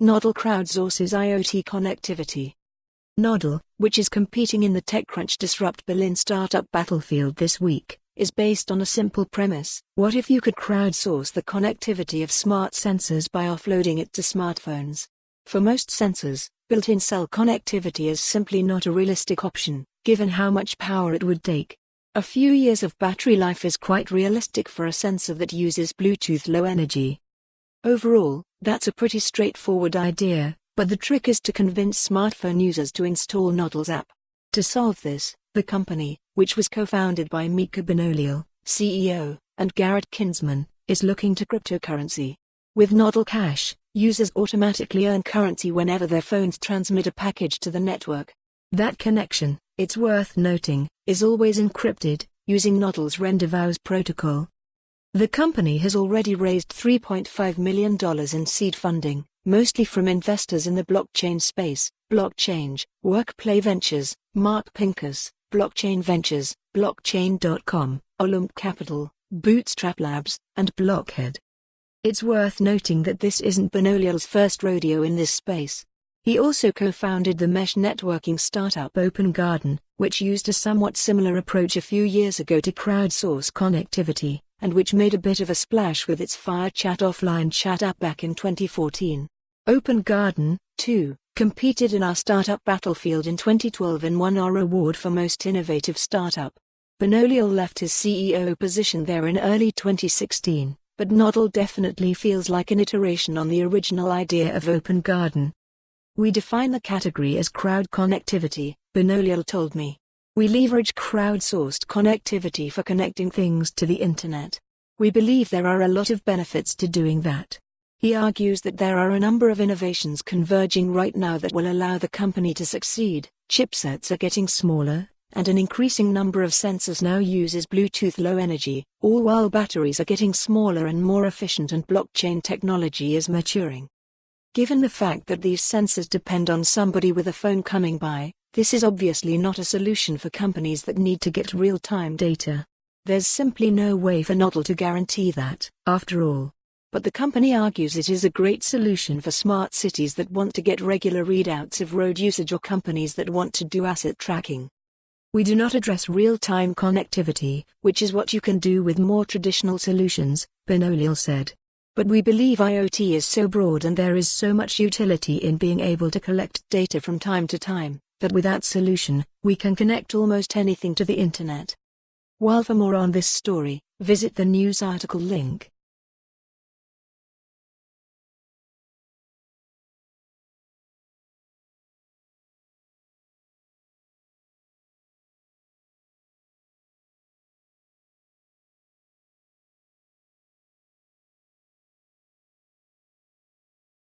Nodle crowdsources IoT connectivity. Nodle, which is competing in the TechCrunch Disrupt Berlin startup battlefield this week, is based on a simple premise. What if you could crowdsource the connectivity of smart sensors by offloading it to smartphones? For most sensors, built-in cell connectivity is simply not a realistic option, given how much power it would take. A few years of battery life is quite realistic for a sensor that uses Bluetooth Low Energy. Overall, that's a pretty straightforward idea, but the trick is to convince smartphone users to install Nodle's app. To solve this, the company, which was co-founded by Micha Benoliel, CEO, and Garrett Kinsman, is looking to cryptocurrency. With Nodle Cash, users automatically earn currency whenever their phones transmit a package to the network. That connection, it's worth noting, is always encrypted, using Nodle's Rendevouz protocol. The company has already raised $3.5 million in seed funding, mostly from investors in the blockchain space: Blockchain, Workplay Ventures, Mark Pincus, Blockchain Ventures, Blockchain.com, Olymp Capital, Bootstrap Labs, and Blockhead. It's worth noting that this isn't Benoliel's first rodeo in this space. He also co-founded the mesh networking startup Open Garden, which used a somewhat similar approach a few years ago to crowdsource connectivity, and which made a bit of a splash with its Fire Chat offline chat app back in 2014. Open Garden, too, competed in our startup battlefield in 2012 and won our award for Most Innovative Startup. Benoliel left his CEO position there in early 2016, but Nodle definitely feels like an iteration on the original idea of Open Garden. We define the category as crowd connectivity, Benoliel told me. We leverage crowdsourced connectivity for connecting things to the internet. We believe there are a lot of benefits to doing that. He argues that there are a number of innovations converging right now that will allow the company to succeed. Chipsets are getting smaller, and an increasing number of sensors now uses Bluetooth Low Energy, all while batteries are getting smaller and more efficient and blockchain technology is maturing. Given the fact that these sensors depend on somebody with a phone coming by, this is obviously not a solution for companies that need to get real-time data. There's simply no way for Nodle to guarantee that, after all. But the company argues it is a great solution for smart cities that want to get regular readouts of road usage or companies that want to do asset tracking. We do not address real-time connectivity, which is what you can do with more traditional solutions, Benoliel said. But we believe IoT is so broad and there is so much utility in being able to collect data from time to time, that with that solution, we can connect almost anything to the internet. While for more on this story, visit the news article link.